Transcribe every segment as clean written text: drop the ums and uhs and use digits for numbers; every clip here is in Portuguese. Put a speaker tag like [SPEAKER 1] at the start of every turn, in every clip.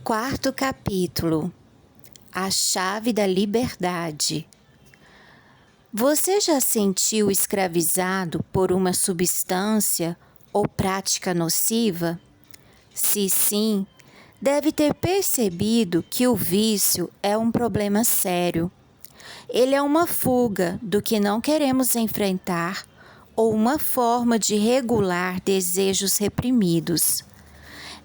[SPEAKER 1] Quarto capítulo: A chave da liberdade. Você já sentiu escravizado por uma substância ou prática nociva? Se sim, deve ter percebido que o vício é um problema sério. Ele é uma fuga do que não queremos enfrentar ou uma forma de regular desejos reprimidos.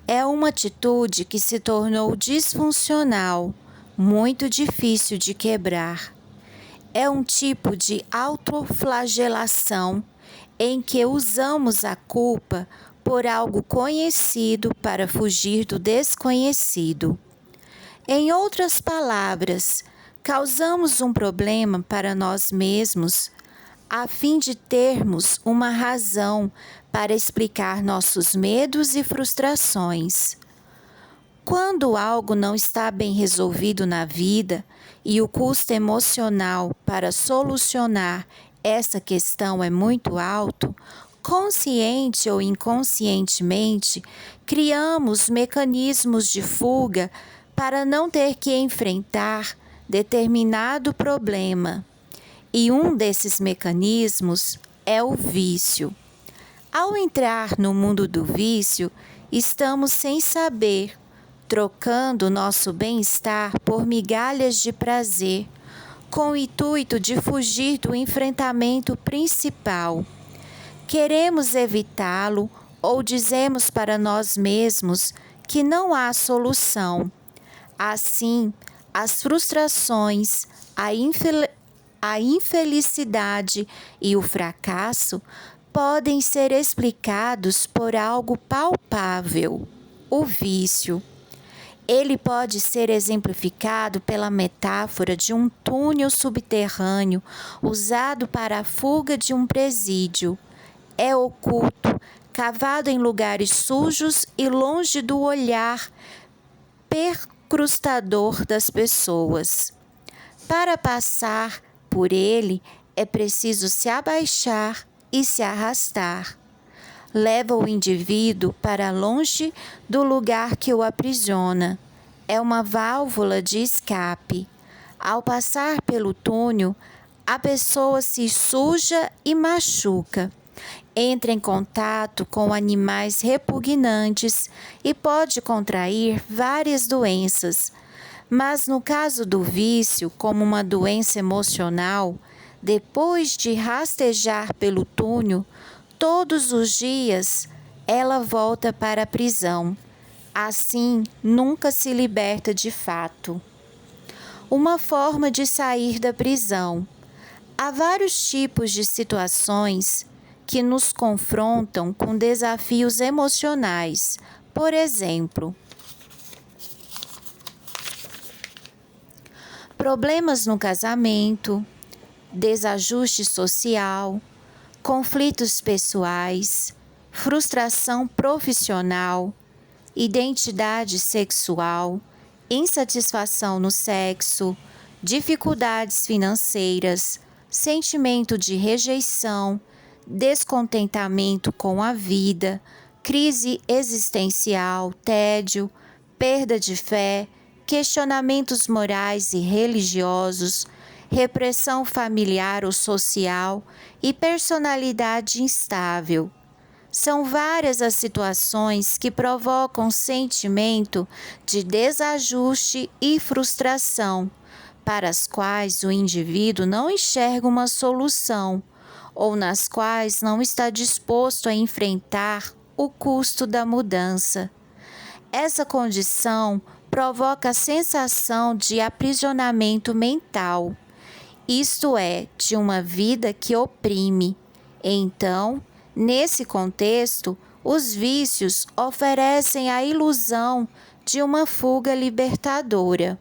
[SPEAKER 1] É uma atitude que se tornou disfuncional, muito difícil de quebrar. É um tipo de autoflagelação em que usamos a culpa por algo conhecido para fugir do desconhecido. Em outras palavras, causamos um problema para nós mesmos a fim de termos uma razão para explicar nossos medos e frustrações. Quando algo não está bem resolvido na vida e o custo emocional para solucionar essa questão é muito alto, consciente ou inconscientemente, criamos mecanismos de fuga para não ter que enfrentar determinado problema. E um desses mecanismos é o vício. Ao entrar no mundo do vício, estamos sem saber, trocando nosso bem-estar por migalhas de prazer, com o intuito de fugir do enfrentamento principal. Queremos evitá-lo ou dizemos para nós mesmos que não há solução. Assim, as frustrações, a infelicidade e o fracasso podem ser explicados por algo palpável: o vício. Ele pode ser exemplificado pela metáfora de um túnel subterrâneo usado para a fuga de um presídio. É oculto, cavado em lugares sujos e longe do olhar perscrutador das pessoas. Para passar por ele, é preciso se abaixar e se arrastar. Leva o indivíduo para longe do lugar que o aprisiona. É uma válvula de escape. Ao passar pelo túnel, a pessoa se suja e machuca. Entra em contato com animais repugnantes e pode contrair várias doenças. Mas no caso do vício, como uma doença emocional, depois de rastejar pelo túnel, todos os dias ela volta para a prisão. Assim, nunca se liberta de fato. Uma forma de sair da prisão. Há vários tipos de situações que nos confrontam com desafios emocionais. Por exemplo, problemas no casamento, desajuste social, conflitos pessoais, frustração profissional, identidade sexual, insatisfação no sexo, dificuldades financeiras, sentimento de rejeição, descontentamento com a vida, crise existencial, tédio, perda de fé, questionamentos morais e religiosos, repressão familiar ou social e personalidade instável. São várias as situações que provocam sentimento de desajuste e frustração, para as quais o indivíduo não enxerga uma solução, ou nas quais não está disposto a enfrentar o custo da mudança. Essa condição provoca a sensação de aprisionamento mental, isto é, de uma vida que oprime. Então, nesse contexto, os vícios oferecem a ilusão de uma fuga libertadora,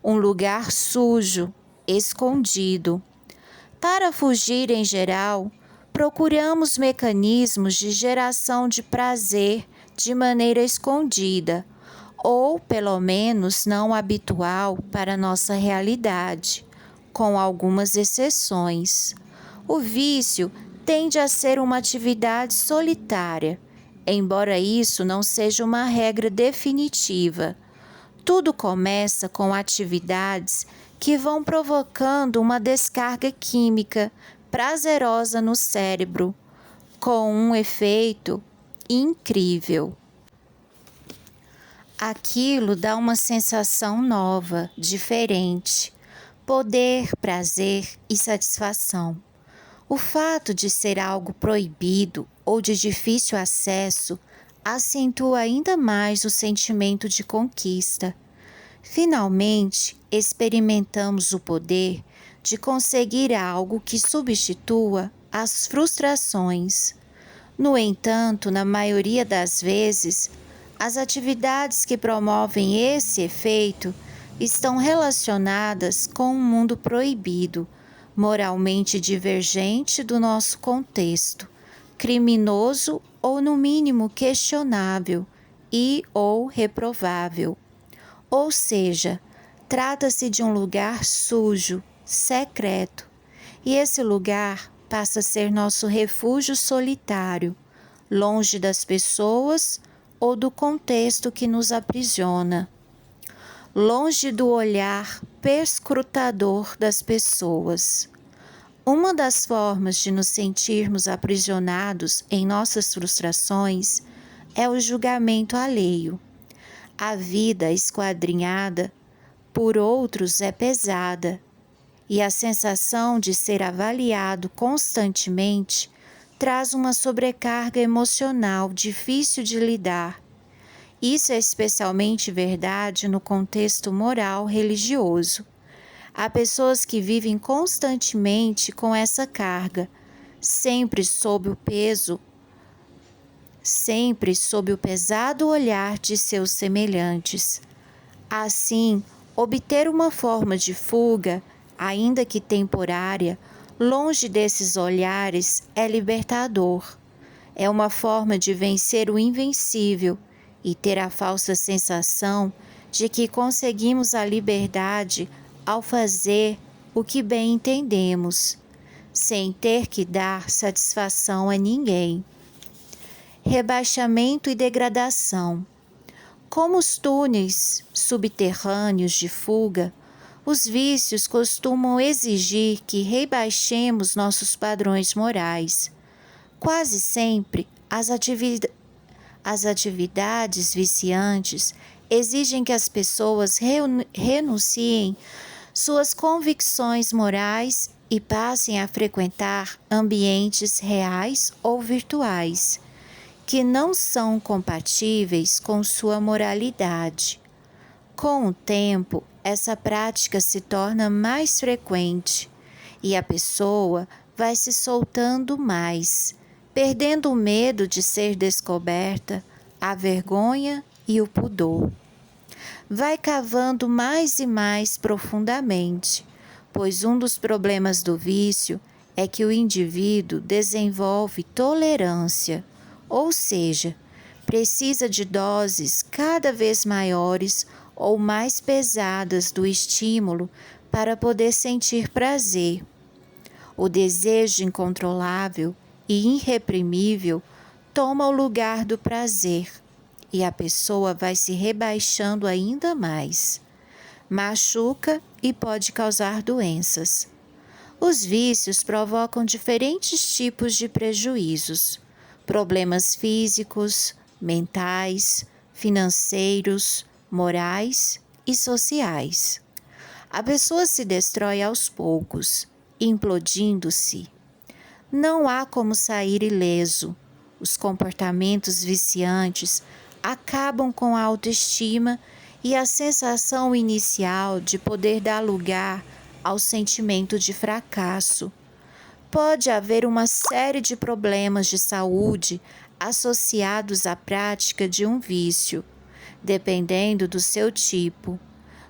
[SPEAKER 1] um lugar sujo, escondido. Para fugir em geral, procuramos mecanismos de geração de prazer de maneira escondida, ou pelo menos não habitual para nossa realidade, com algumas exceções. O vício tende a ser uma atividade solitária, embora isso não seja uma regra definitiva. Tudo começa com atividades que vão provocando uma descarga química prazerosa no cérebro, com um efeito incrível. Aquilo dá uma sensação nova, diferente, poder, prazer e satisfação. O fato de ser algo proibido ou de difícil acesso acentua ainda mais o sentimento de conquista. Finalmente, experimentamos o poder de conseguir algo que substitua as frustrações. No entanto, na maioria das vezes, as atividades que promovem esse efeito estão relacionadas com um mundo proibido, moralmente divergente do nosso contexto, criminoso ou no mínimo questionável ou reprovável. Ou seja, trata-se de um lugar sujo, secreto, e esse lugar passa a ser nosso refúgio solitário, longe das pessoas ou do contexto que nos aprisiona, longe do olhar perscrutador das pessoas. Uma das formas de nos sentirmos aprisionados em nossas frustrações é o julgamento alheio. A vida esquadrinhada por outros é pesada, e a sensação de ser avaliado constantemente traz uma sobrecarga emocional difícil de lidar. Isso é especialmente verdade no contexto moral religioso. Há pessoas que vivem constantemente com essa carga, sempre sob o pesado olhar de seus semelhantes. Assim, obter uma forma de fuga, ainda que temporária, longe desses olhares é libertador. É uma forma de vencer o invencível e ter a falsa sensação de que conseguimos a liberdade ao fazer o que bem entendemos, sem ter que dar satisfação a ninguém. Rebaixamento e degradação. Como os túneis subterrâneos de fuga, os vícios costumam exigir que rebaixemos nossos padrões morais. Quase sempre, as atividades viciantes exigem que as pessoas renunciem suas convicções morais e passem a frequentar ambientes reais ou virtuais, que não são compatíveis com sua moralidade. Com o tempo, essa prática se torna mais frequente e a pessoa vai se soltando mais, perdendo o medo de ser descoberta, a vergonha e o pudor. Vai cavando mais e mais profundamente, pois um dos problemas do vício é que o indivíduo desenvolve tolerância, ou seja, precisa de doses cada vez maiores ou mais pesadas do estímulo para poder sentir prazer. O desejo incontrolável e irreprimível toma o lugar do prazer e a pessoa vai se rebaixando ainda mais. Machuca e pode causar doenças. Os vícios provocam diferentes tipos de prejuízos, problemas físicos, mentais, financeiros, morais e sociais. A pessoa se destrói aos poucos, implodindo-se. Não há como sair ileso. Os comportamentos viciantes acabam com a autoestima e a sensação inicial de poder dar lugar ao sentimento de fracasso. Pode haver uma série de problemas de saúde associados à prática de um vício, dependendo do seu tipo.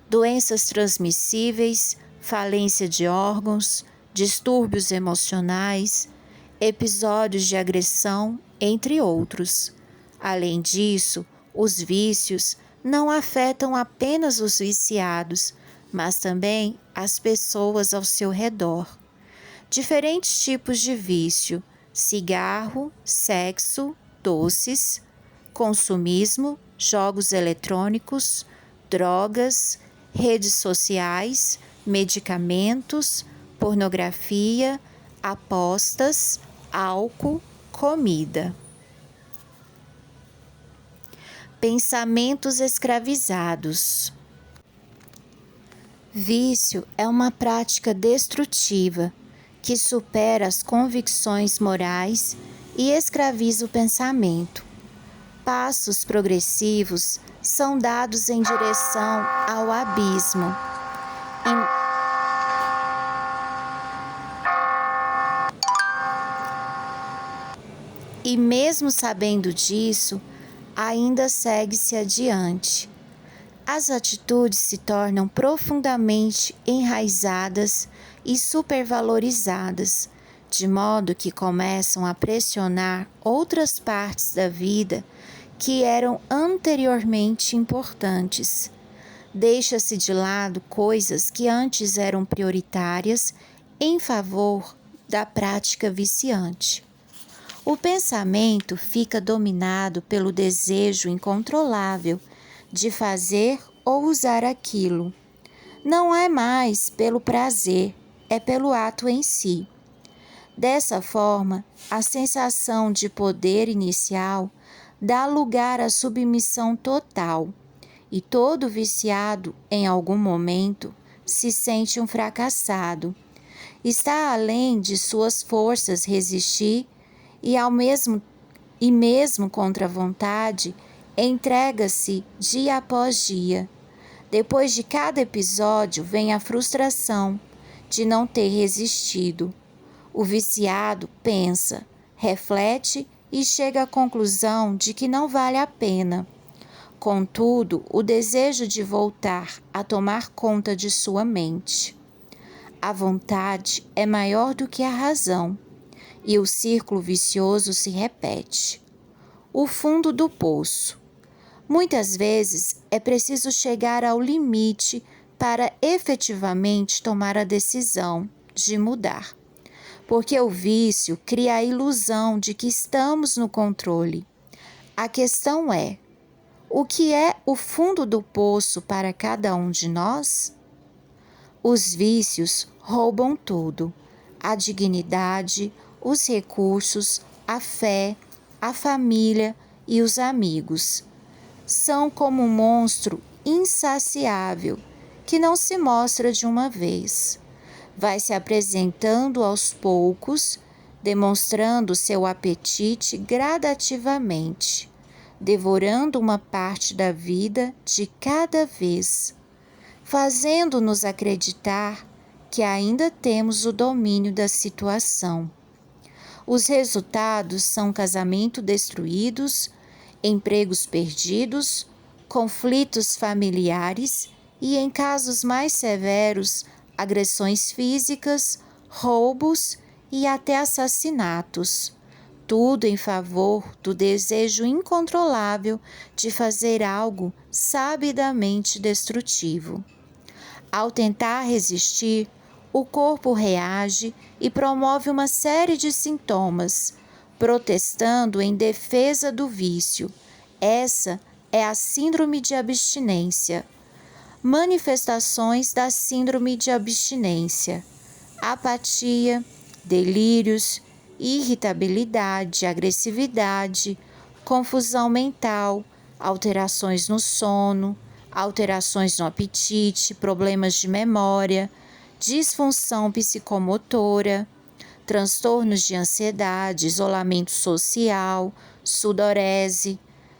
[SPEAKER 1] Doenças transmissíveis, falência de órgãos, distúrbios emocionais, episódios de agressão, entre outros. Além disso, os vícios não afetam apenas os viciados, mas também as pessoas ao seu redor. Diferentes tipos de vício: cigarro, sexo, doces, consumismo, jogos eletrônicos, drogas, redes sociais, medicamentos, pornografia, apostas, álcool, comida. Pensamentos escravizados. Vício é uma prática destrutiva que supera as convicções morais e escraviza o pensamento. Passos progressivos são dados em direção ao abismo. E mesmo sabendo disso, ainda segue-se adiante. As atitudes se tornam profundamente enraizadas e supervalorizadas, de modo que começam a pressionar outras partes da vida que eram anteriormente importantes. Deixa-se de lado coisas que antes eram prioritárias em favor da prática viciante. O pensamento fica dominado pelo desejo incontrolável de fazer ou usar aquilo. Não é mais pelo prazer, é pelo ato em si. Dessa forma, a sensação de poder inicial dá lugar à submissão total, e todo viciado, em algum momento, se sente um fracassado. Está além de suas forças resistir e mesmo contra a vontade, entrega-se dia após dia. Depois de cada episódio vem a frustração de não ter resistido. O viciado pensa, reflete e chega à conclusão de que não vale a pena. Contudo, o desejo de voltar a tomar conta de sua mente. A vontade é maior do que a razão, e o círculo vicioso se repete. O fundo do poço. Muitas vezes é preciso chegar ao limite para efetivamente tomar a decisão de mudar, porque o vício cria a ilusão de que estamos no controle. A questão é: o que é o fundo do poço para cada um de nós? Os vícios roubam tudo: a dignidade, os recursos, a fé, a família e os amigos. São como um monstro insaciável que não se mostra de uma vez. Vai se apresentando aos poucos, demonstrando seu apetite gradativamente, devorando uma parte da vida de cada vez, fazendo-nos acreditar que ainda temos o domínio da situação. Os resultados são casamentos destruídos, empregos perdidos, conflitos familiares e, em casos mais severos, agressões físicas, roubos e até assassinatos. Tudo em favor do desejo incontrolável de fazer algo sabidamente destrutivo. Ao tentar resistir, o corpo reage e promove uma série de sintomas, protestando em defesa do vício. Essa é a síndrome de abstinência. Manifestações da síndrome de abstinência: apatia, delírios, irritabilidade, agressividade, confusão mental, alterações no sono, alterações no apetite, problemas de memória, disfunção psicomotora, transtornos de ansiedade, isolamento social, sudorese,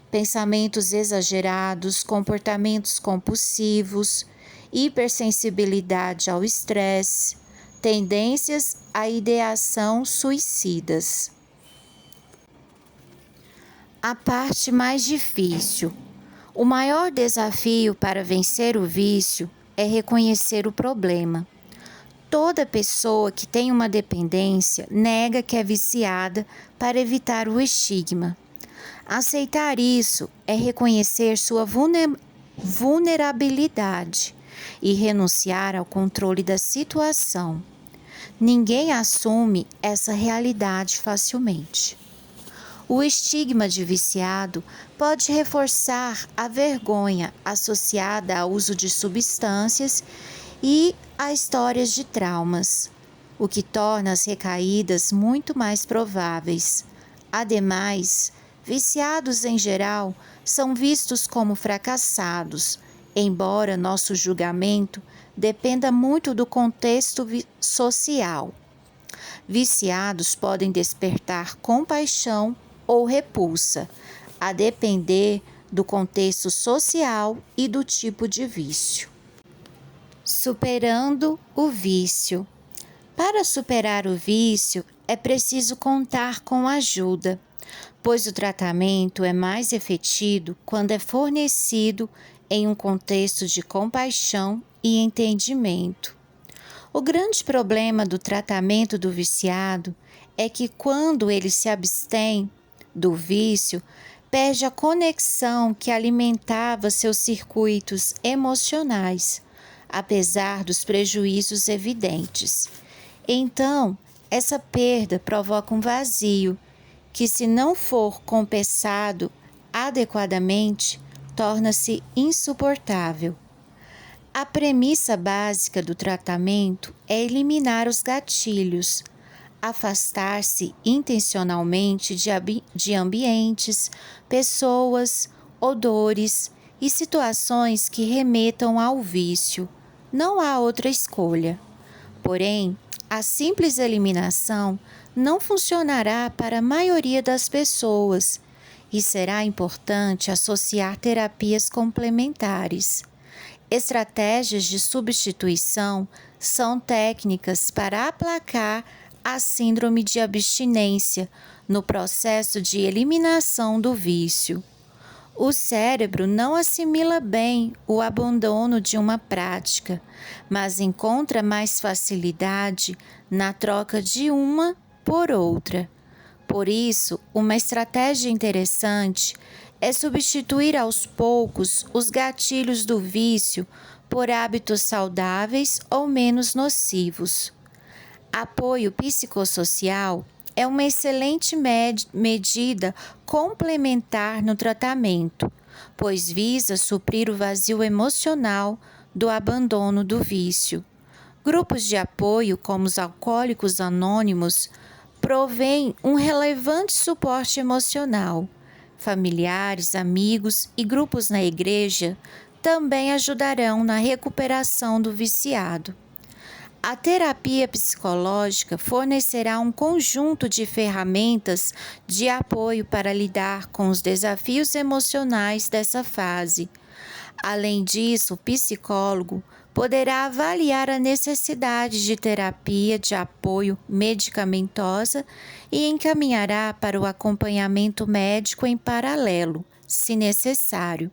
[SPEAKER 1] pensamentos exagerados, comportamentos compulsivos, hipersensibilidade ao estresse, tendências à ideação suicidas. A parte mais difícil. O maior desafio para vencer o vício é reconhecer o problema. Toda pessoa que tem uma dependência nega que é viciada para evitar o estigma. Aceitar isso é reconhecer sua vulnerabilidade e renunciar ao controle da situação. Ninguém assume essa realidade facilmente. O estigma de viciado pode reforçar a vergonha associada ao uso de substâncias e a histórias de traumas, o que torna as recaídas muito mais prováveis. Ademais, viciados em geral são vistos como fracassados, embora nosso julgamento dependa muito do contexto social. Viciados podem despertar compaixão ou repulsa, a depender do contexto social e do tipo de vício. Superando o vício. Para superar o vício, é preciso contar com ajuda, pois o tratamento é mais efetivo quando é fornecido em um contexto de compaixão e entendimento. O grande problema do tratamento do viciado é que, quando ele se abstém do vício, perde a conexão que alimentava seus circuitos emocionais, apesar dos prejuízos evidentes. Então, essa perda provoca um vazio que, se não for compensado adequadamente, torna-se insuportável. A premissa básica do tratamento é eliminar os gatilhos, afastar-se intencionalmente de ambientes, pessoas, odores e situações que remetam ao vício. Não há outra escolha. Porém, a simples eliminação não funcionará para a maioria das pessoas e será importante associar terapias complementares. Estratégias de substituição são técnicas para aplacar a síndrome de abstinência no processo de eliminação do vício. O cérebro não assimila bem o abandono de uma prática, mas encontra mais facilidade na troca de uma por outra. Por isso, uma estratégia interessante é substituir aos poucos os gatilhos do vício por hábitos saudáveis ou menos nocivos. Apoio psicossocial é uma excelente medida complementar no tratamento, pois visa suprir o vazio emocional do abandono do vício. Grupos de apoio, como os Alcoólicos Anônimos, provêm um relevante suporte emocional. Familiares, amigos e grupos na igreja também ajudarão na recuperação do viciado. A terapia psicológica fornecerá um conjunto de ferramentas de apoio para lidar com os desafios emocionais dessa fase. Além disso, o psicólogo poderá avaliar a necessidade de terapia de apoio medicamentosa e encaminhará para o acompanhamento médico em paralelo, se necessário.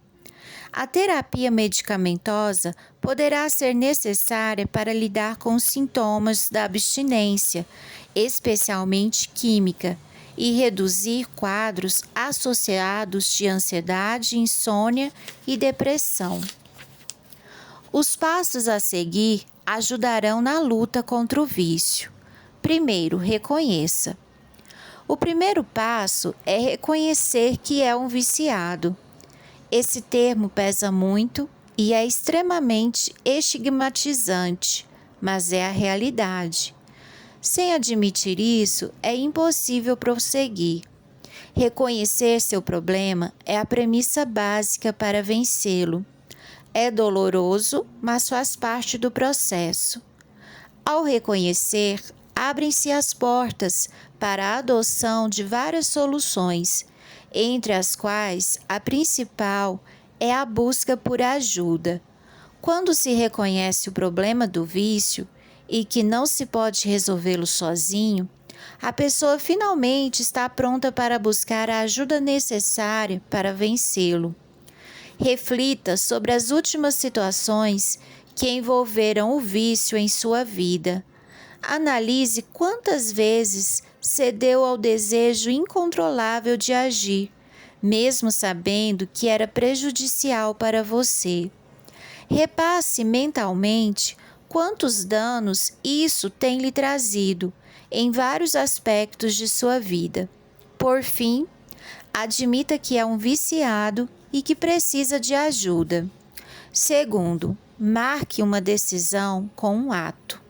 [SPEAKER 1] A terapia medicamentosa poderá ser necessária para lidar com os sintomas da abstinência, especialmente química, e reduzir quadros associados de ansiedade, insônia e depressão. Os passos a seguir ajudarão na luta contra o vício. Primeiro, reconheça. O primeiro passo é reconhecer que é um viciado. Esse termo pesa muito e é extremamente estigmatizante, mas é a realidade. Sem admitir isso, é impossível prosseguir. Reconhecer seu problema é a premissa básica para vencê-lo. É doloroso, mas faz parte do processo. Ao reconhecer, abrem-se as portas para a adoção de várias soluções, entre as quais a principal é a busca por ajuda. Quando se reconhece o problema do vício e que não se pode resolvê-lo sozinho, a pessoa finalmente está pronta para buscar a ajuda necessária para vencê-lo. Reflita sobre as últimas situações que envolveram o vício em sua vida. Analise quantas vezes cedeu ao desejo incontrolável de agir, mesmo sabendo que era prejudicial para você. Repasse mentalmente quantos danos isso tem lhe trazido em vários aspectos de sua vida. Por fim, Admita que é um viciado e que precisa de ajuda. Segundo, marque uma decisão com um ato.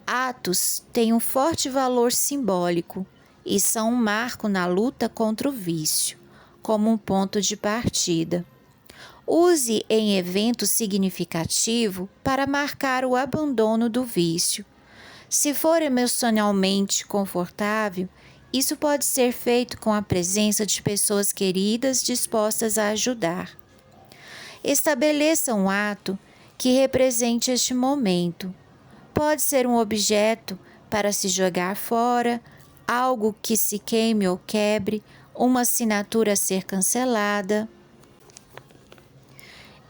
[SPEAKER 1] Atos têm um forte valor simbólico e são um marco na luta contra o vício, como um ponto de partida. Use em evento significativo para marcar o abandono do vício. Se for emocionalmente confortável, isso pode ser feito com a presença de pessoas queridas dispostas a ajudar. Estabeleça um ato que represente este momento. Pode ser um objeto para se jogar fora, algo que se queime ou quebre, uma assinatura a ser cancelada.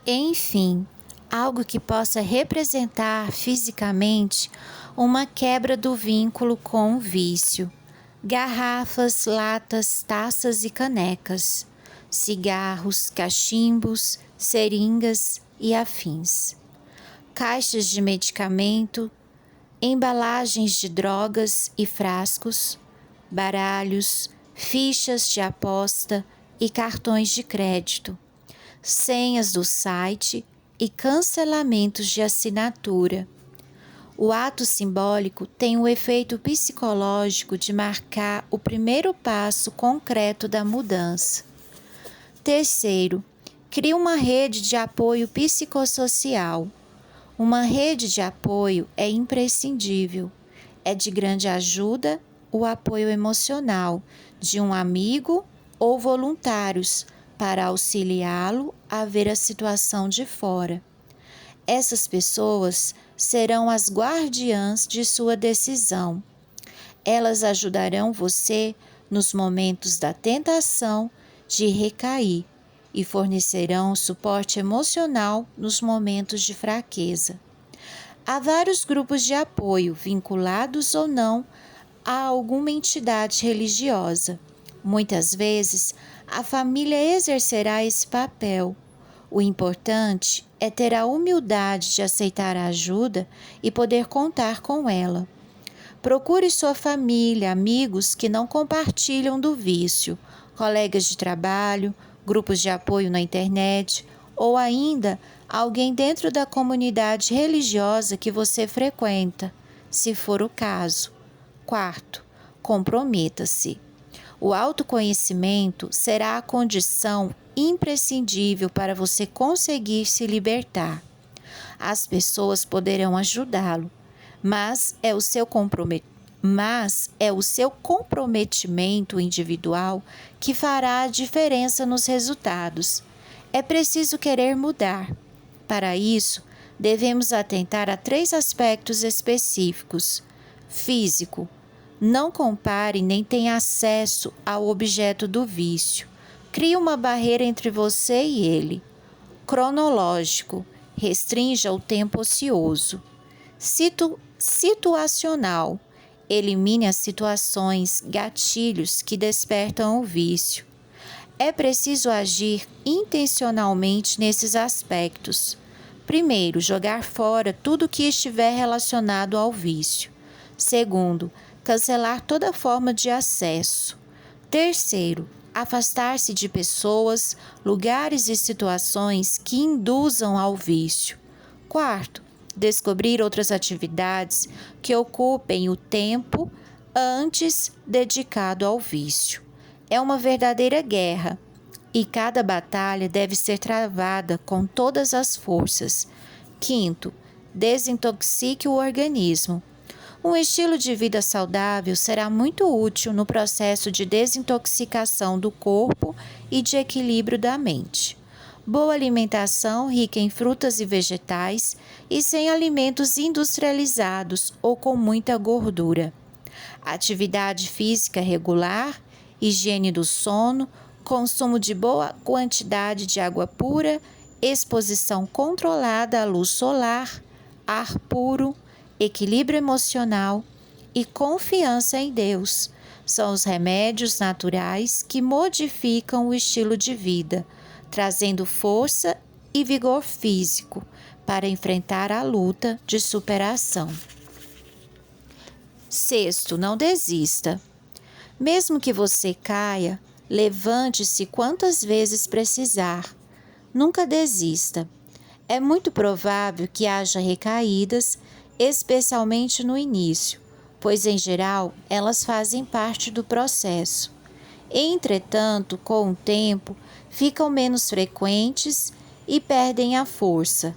[SPEAKER 1] Enfim, algo que possa representar fisicamente uma quebra do vínculo com o vício. Garrafas, latas, taças e canecas, cigarros, cachimbos, seringas e afins. Caixas de medicamento, embalagens de drogas e frascos, baralhos, fichas de aposta e cartões de crédito, senhas do site e cancelamentos de assinatura. O ato simbólico tem o efeito psicológico de marcar o primeiro passo concreto da mudança. Terceiro, crie uma rede de apoio psicossocial. Uma rede de apoio é imprescindível. É de grande ajuda o apoio emocional de um amigo ou voluntários para auxiliá-lo a ver a situação de fora. Essas pessoas serão as guardiãs de sua decisão. Elas ajudarão você nos momentos da tentação de recair e fornecerão suporte emocional nos momentos de fraqueza. Há vários grupos de apoio, vinculados ou não a alguma entidade religiosa. Muitas vezes, a família exercerá esse papel. O importante é ter a humildade de aceitar a ajuda e poder contar com ela. Procure sua família, amigos que não compartilham do vício, colegas de trabalho, grupos de apoio na internet ou ainda alguém dentro da comunidade religiosa que você frequenta, se for o caso. Quarto, comprometa-se. O autoconhecimento será a condição imprescindível para você conseguir se libertar. As pessoas poderão ajudá-lo, mas é o seu comprometimento individual que fará a diferença nos resultados. É preciso querer mudar. Para isso, devemos atentar a 3 aspectos específicos. Físico. Não compare nem tenha acesso ao objeto do vício. Crie uma barreira entre você e ele. Cronológico. Restrinja o tempo ocioso. Situacional. Elimine as situações, gatilhos que despertam o vício. É preciso agir intencionalmente nesses aspectos. Primeiro, jogar fora tudo que estiver relacionado ao vício. Segundo, cancelar toda forma de acesso. Terceiro, afastar-se de pessoas, lugares e situações que induzam ao vício. Quarto, descobrir outras atividades que ocupem o tempo antes dedicado ao vício. É uma verdadeira guerra e cada batalha deve ser travada com todas as forças. Quinto, desintoxique o organismo. Um estilo de vida saudável será muito útil no processo de desintoxicação do corpo e de equilíbrio da mente. Boa alimentação rica em frutas e vegetais e sem alimentos industrializados ou com muita gordura. Atividade física regular, higiene do sono, consumo de boa quantidade de água pura, exposição controlada à luz solar, ar puro, equilíbrio emocional e confiança em Deus são os remédios naturais que modificam o estilo de vida, trazendo força e vigor físico para enfrentar a luta de superação. Sexto, não desista. Mesmo que você caia, Levante-se quantas vezes precisar. Nunca desista. É muito provável que haja recaídas, especialmente no início, pois em geral elas fazem parte do processo. Entretanto, com o tempo, ficam menos frequentes e perdem a força.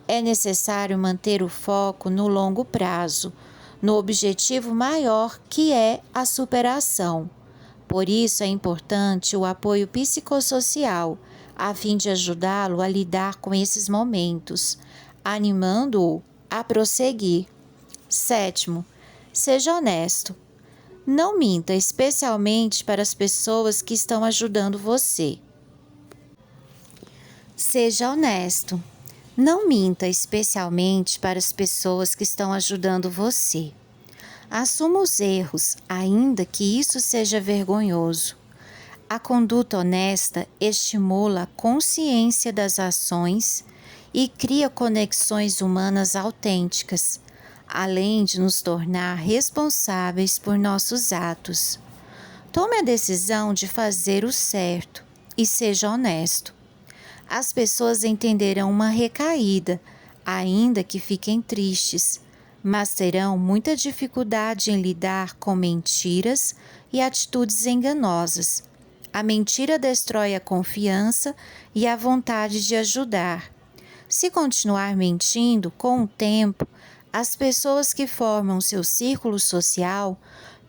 [SPEAKER 1] É necessário manter o foco no longo prazo, no objetivo maior que é a superação. Por isso é importante o apoio psicossocial, a fim de ajudá-lo a lidar com esses momentos, animando-o a prosseguir. Sétimo, seja honesto. Não minta, especialmente para as pessoas que estão ajudando você. Seja honesto. Não minta, especialmente para as pessoas que estão ajudando você. Assuma os erros, ainda que isso seja vergonhoso. A conduta honesta estimula a consciência das ações e cria conexões humanas autênticas, além de nos tornar responsáveis por nossos atos. Tome a decisão de fazer o certo e seja honesto. As pessoas entenderão uma recaída, ainda que fiquem tristes, mas terão muita dificuldade em lidar com mentiras e atitudes enganosas. A mentira destrói a confiança e a vontade de ajudar. Se continuar mentindo, com o tempo, as pessoas que formam seu círculo social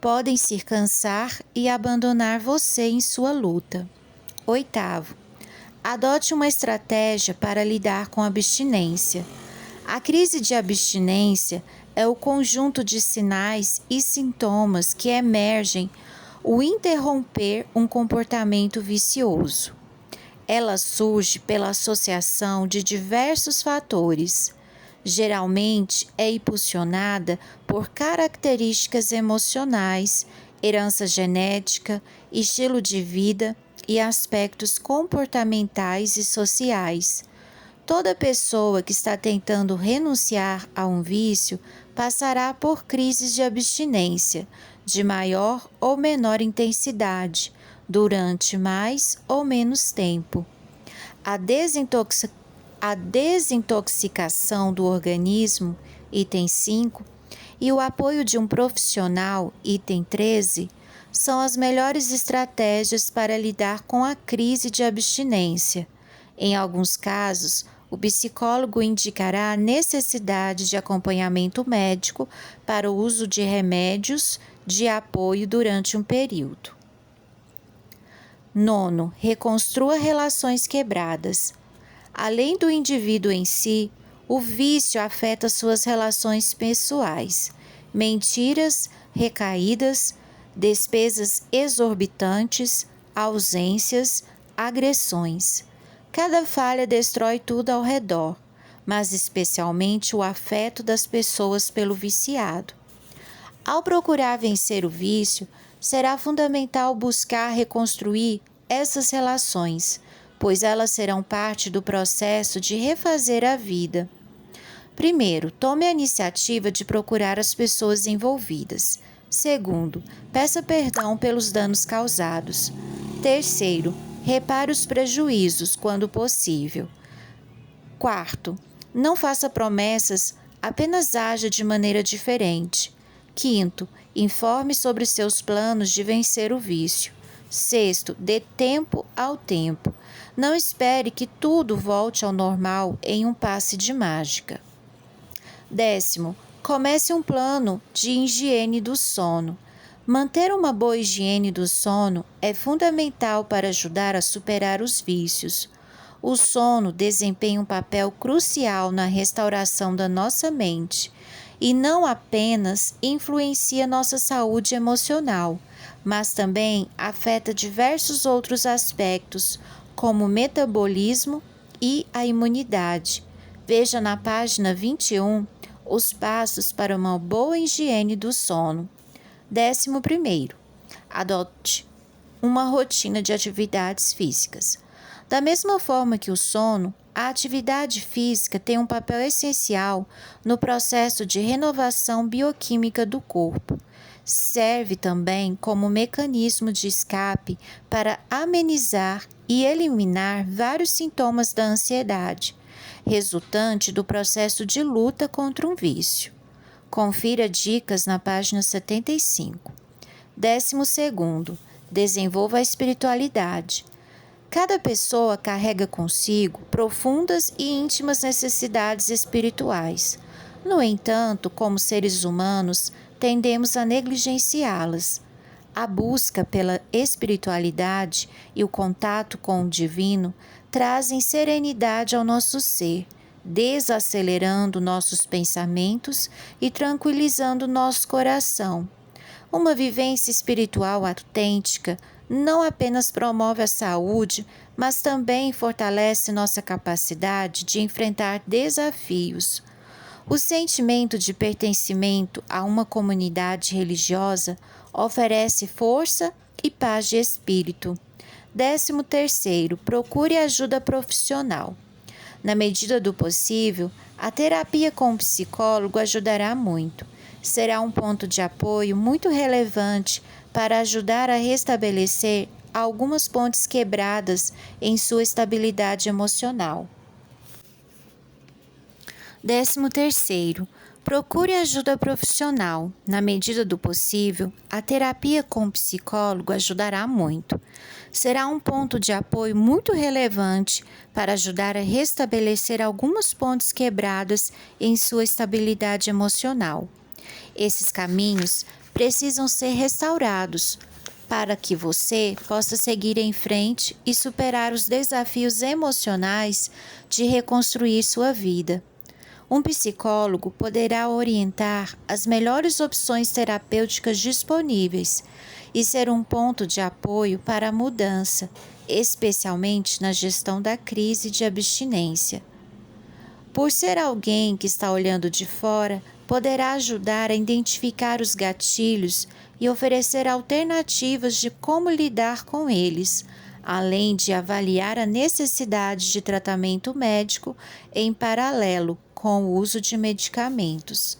[SPEAKER 1] podem se cansar e abandonar você em sua luta. Oitavo, adote uma estratégia para lidar com a abstinência. A crise de abstinência é o conjunto de sinais e sintomas que emergem ao interromper um comportamento vicioso. Ela surge pela associação de diversos fatores. Geralmente é impulsionada por características emocionais, herança genética, estilo de vida e aspectos comportamentais e sociais. Toda pessoa que está tentando renunciar a um vício passará por crises de abstinência, de maior ou menor intensidade, durante mais ou menos tempo. A desintoxicação do organismo, item 5, e o apoio de um profissional, item 13, são as melhores estratégias para lidar com a crise de abstinência. Em alguns casos, o psicólogo indicará a necessidade de acompanhamento médico para o uso de remédios de apoio durante um período. Nono, reconstrua relações quebradas. Além do indivíduo em si, o vício afeta suas relações pessoais. Mentiras, recaídas, despesas exorbitantes, ausências, agressões. Cada falha destrói tudo ao redor, mas especialmente o afeto das pessoas pelo viciado. Ao procurar vencer o vício, será fundamental buscar reconstruir essas relações, pois elas serão parte do processo de refazer a vida. Primeiro, tome a iniciativa de procurar as pessoas envolvidas. Segundo, peça perdão pelos danos causados. Terceiro, repare os prejuízos quando possível. Quarto, não faça promessas, apenas haja de maneira diferente. Quinto, informe sobre seus planos de vencer o vício. Sexto, dê tempo ao tempo. Não espere que tudo volte ao normal em um passe de mágica. Décimo, comece um plano de higiene do sono. Manter uma boa higiene do sono é fundamental para ajudar a superar os vícios. O sono desempenha um papel crucial na restauração da nossa mente e não apenas influencia nossa saúde emocional, mas também afeta diversos outros aspectos, como o metabolismo e a imunidade. Veja na página 21 os passos para uma boa higiene do sono. 11º, adote uma rotina de atividades físicas. Da mesma forma que o sono, a atividade física tem um papel essencial no processo de renovação bioquímica do corpo. serve também como mecanismo de escape para amenizar e eliminar vários sintomas da ansiedade, resultante do processo de luta contra um vício. Confira dicas na página 75. 12º, desenvolva a espiritualidade. Cada pessoa carrega consigo profundas e íntimas necessidades espirituais. No entanto, como seres humanos, tendemos a negligenciá-las. A busca pela espiritualidade e o contato com o divino trazem serenidade ao nosso ser, desacelerando nossos pensamentos e tranquilizando nosso coração. Uma vivência espiritual autêntica não apenas promove a saúde, mas também fortalece nossa capacidade de enfrentar desafios. O sentimento de pertencimento a uma comunidade religiosa oferece força e paz de espírito. 13º, procure ajuda profissional. Na medida do possível, a terapia com o psicólogo ajudará muito. Será um ponto de apoio muito relevante para ajudar a restabelecer algumas pontes quebradas em sua estabilidade emocional. 13º, procure ajuda profissional. Na medida do possível, a terapia com o psicólogo ajudará muito. Será um ponto de apoio muito relevante para ajudar a restabelecer algumas pontes quebradas em sua estabilidade emocional. Esses caminhos precisam ser restaurados para que você possa seguir em frente e superar os desafios emocionais de reconstruir sua vida. Um psicólogo poderá orientar as melhores opções terapêuticas disponíveis e ser um ponto de apoio para a mudança, especialmente na gestão da crise de abstinência. Por ser alguém que está olhando de fora, poderá ajudar a identificar os gatilhos e oferecer alternativas de como lidar com eles, além de avaliar a necessidade de tratamento médico em paralelo com o uso de medicamentos.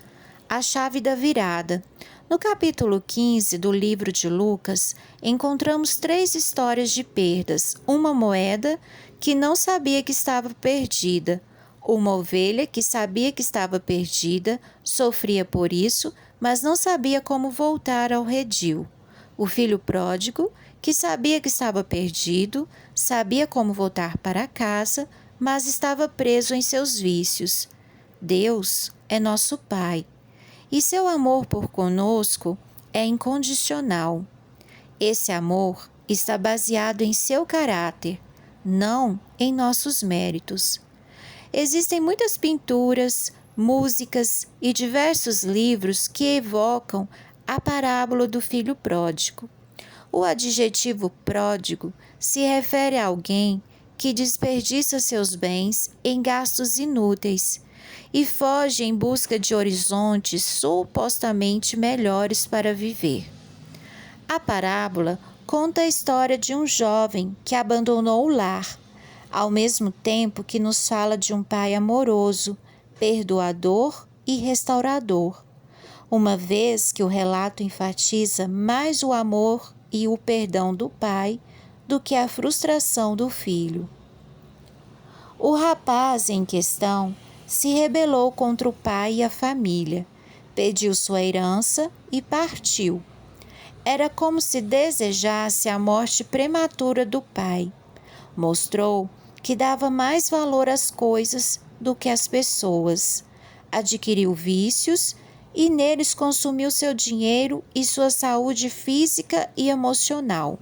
[SPEAKER 1] A chave da virada. No capítulo 15 do livro de Lucas, encontramos 3 histórias de perdas. Uma moeda que não sabia que estava perdida, uma ovelha que sabia que estava perdida, sofria por isso, mas não sabia como voltar ao redil. O filho pródigo, que sabia que estava perdido, sabia como voltar para casa, mas estava preso em seus vícios. Deus é nosso Pai, e seu amor por conosco é incondicional. Esse amor está baseado em seu caráter, não em nossos méritos. Existem muitas pinturas, músicas e diversos livros que evocam a parábola do filho pródigo. O adjetivo pródigo se refere a alguém que desperdiça seus bens em gastos inúteis e foge em busca de horizontes supostamente melhores para viver. A parábola conta a história de um jovem que abandonou o lar, ao mesmo tempo que nos fala de um pai amoroso, perdoador e restaurador, uma vez que o relato enfatiza mais o amor e o perdão do pai do que a frustração do filho. O rapaz em questão se rebelou contra o pai e a família, pediu sua herança e partiu. Era como se desejasse a morte prematura do pai. Mostrou que dava mais valor às coisas do que às pessoas. Adquiriu vícios e neles consumiu seu dinheiro e sua saúde física e emocional.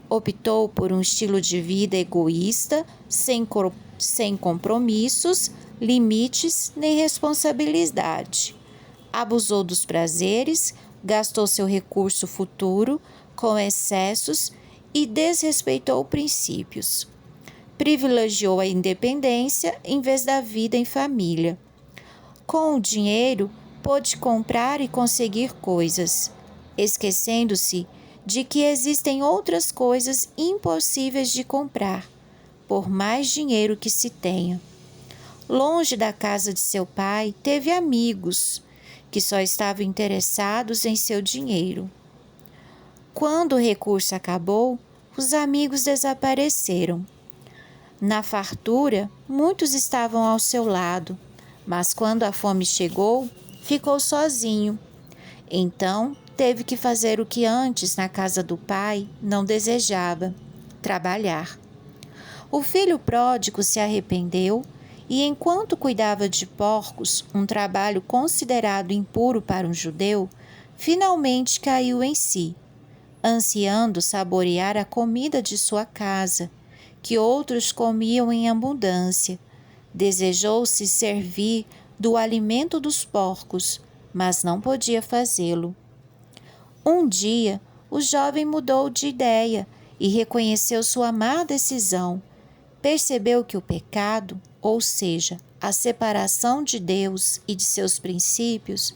[SPEAKER 1] Optou por um estilo de vida egoísta, sem compromissos, limites nem responsabilidade. Abusou dos prazeres, gastou seu recurso futuro com excessos e desrespeitou princípios. Privilegiou a independência em vez da vida em família. Com o dinheiro, pôde comprar e conseguir coisas, esquecendo-se de que existem outras coisas impossíveis de comprar, por mais dinheiro que se tenha. Longe da casa de seu pai, teve amigos que só estavam interessados em seu dinheiro. Quando o recurso acabou, os amigos desapareceram. Na fartura, muitos estavam ao seu lado, mas quando a fome chegou, ficou sozinho. Então, teve que fazer o que antes na casa do pai não desejava: trabalhar. O filho pródigo se arrependeu e, enquanto cuidava de porcos, um trabalho considerado impuro para um judeu, finalmente caiu em si, ansiando saborear a comida de sua casa, que outros comiam em abundância. Desejou-se servir do alimento dos porcos, mas não podia fazê-lo. Um dia, o jovem mudou de ideia e reconheceu sua má decisão. Percebeu que o pecado, ou seja, a separação de Deus e de seus princípios,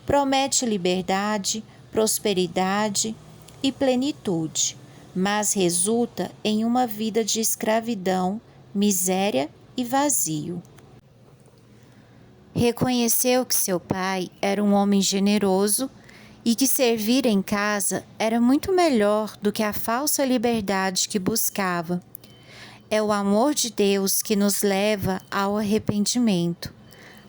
[SPEAKER 1] promete liberdade, prosperidade e plenitude, mas resulta em uma vida de escravidão, miséria e vazio. Reconheceu que seu pai era um homem generoso e que servir em casa era muito melhor do que a falsa liberdade que buscava. É o amor de Deus que nos leva ao arrependimento.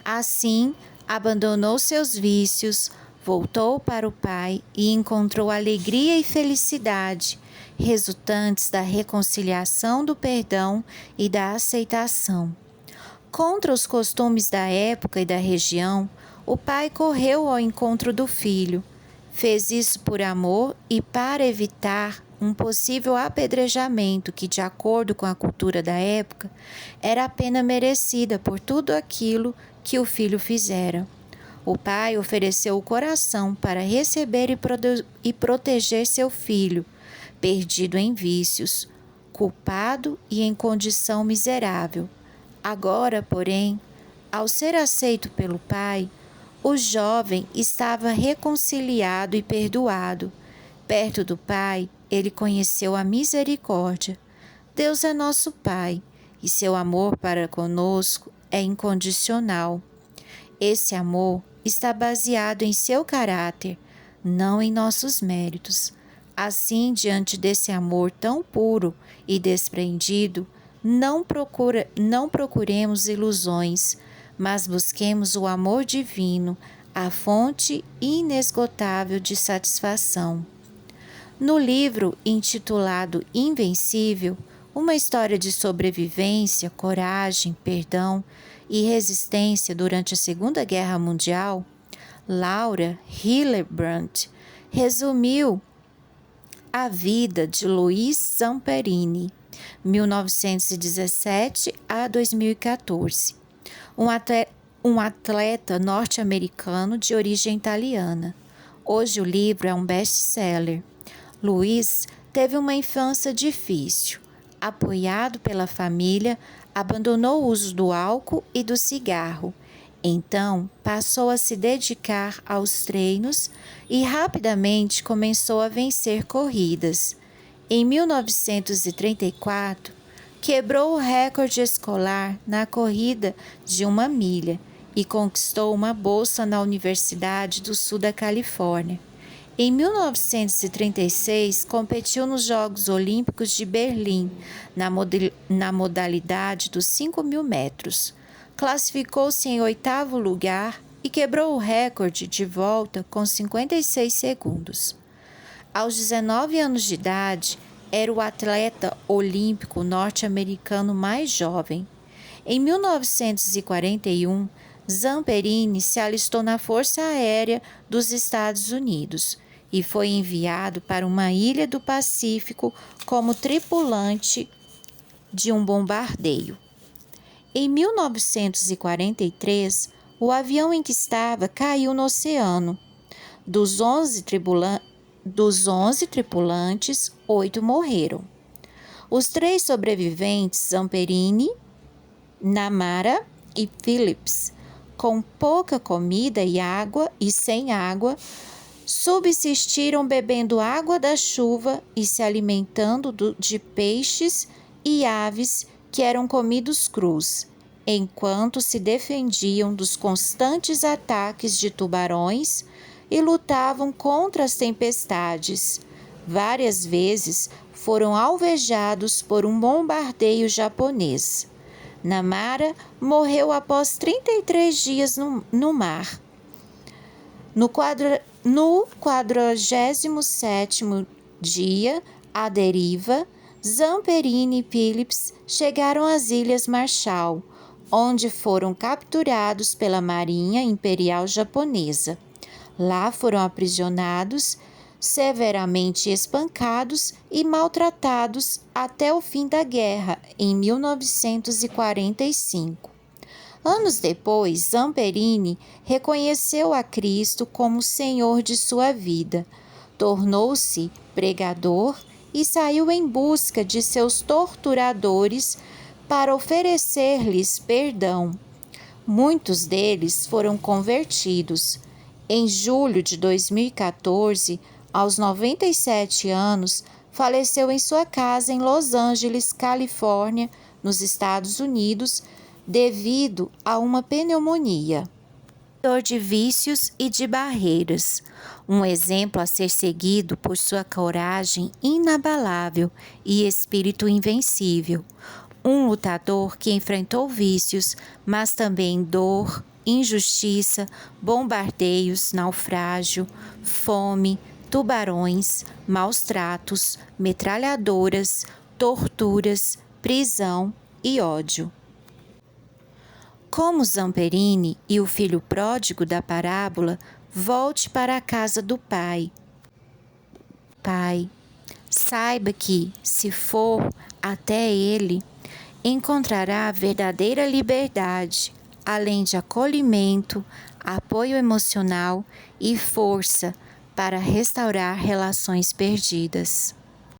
[SPEAKER 1] Assim, abandonou seus vícios, voltou para o Pai e encontrou alegria e felicidade, resultantes da reconciliação, do perdão e da aceitação. Contra os costumes da época e da região, o pai correu ao encontro do filho. Fez isso por amor e para evitar um possível apedrejamento que, de acordo com a cultura da época, era a pena merecida por tudo aquilo que o filho fizera. O pai ofereceu o coração para receber e proteger seu filho, perdido em vícios, culpado e em condição miserável. Agora, porém, ao ser aceito pelo pai, o jovem estava reconciliado e perdoado. Perto do Pai, ele conheceu a misericórdia. Deus é nosso Pai e seu amor para conosco é incondicional. Esse amor está baseado em seu caráter, não em nossos méritos. Assim, diante desse amor tão puro e desprendido, não procuremos ilusões, mas busquemos o amor divino, a fonte inesgotável de satisfação. No livro intitulado Invencível, uma história de sobrevivência, coragem, perdão e resistência durante a Segunda Guerra Mundial, Laura Hillebrand resumiu a vida de Luiz Zamperini, 1917 a 2014, um atleta norte-americano de origem italiana. Hoje o livro é um best-seller. Luiz teve uma infância difícil. Apoiado pela família, abandonou o uso do álcool e do cigarro. Então, passou a se dedicar aos treinos e rapidamente começou a vencer corridas. Em 1934, quebrou o recorde escolar na corrida de 1 milha e conquistou uma bolsa na Universidade do Sul da Califórnia. Em 1936, competiu nos Jogos Olímpicos de Berlim, na modalidade dos 5.000 metros. Classificou-se em 8º lugar e quebrou o recorde de volta com 56 segundos. Aos 19 anos de idade, era o atleta olímpico norte-americano mais jovem. Em 1941, Zamperini se alistou na Força Aérea dos Estados Unidos e foi enviado para uma ilha do Pacífico como tripulante de um bombardeio. Em 1943, o avião em que estava caiu no oceano. Dos 11 tripulantes, 8 morreram. Os 3 sobreviventes, Zamperini, Namara e Phillips, com pouca comida e sem água, subsistiram bebendo água da chuva e se alimentando de peixes e aves que eram comidos crus. enquanto se defendiam dos constantes ataques de tubarões e lutavam contra as tempestades. Várias vezes foram alvejados por um bombardeio japonês. Namara morreu após 33 dias no mar. No 47º dia, à deriva, Zamperini e Phillips chegaram às Ilhas Marshall, onde foram capturados pela Marinha Imperial Japonesa. Lá foram aprisionados, severamente espancados e maltratados até o fim da guerra, em 1945. Anos depois, Zamperini reconheceu a Cristo como Senhor de sua vida, tornou-se pregador e saiu em busca de seus torturadores para oferecer-lhes perdão. Muitos deles foram convertidos. Em julho de 2014, aos 97 anos, faleceu em sua casa em Los Angeles, Califórnia, nos Estados Unidos, devido a uma pneumonia. De vícios e de barreiras, um exemplo a ser seguido por sua coragem inabalável e espírito invencível, um lutador que enfrentou vícios, mas também dor, injustiça, bombardeios, naufrágio, fome, tubarões, maus tratos, metralhadoras, torturas, prisão e ódio. Como Zamperini e o filho pródigo da parábola, volte para a casa do Pai. Pai, saiba que, se for até Ele, encontrará verdadeira liberdade, além de acolhimento, apoio emocional e força para restaurar relações perdidas.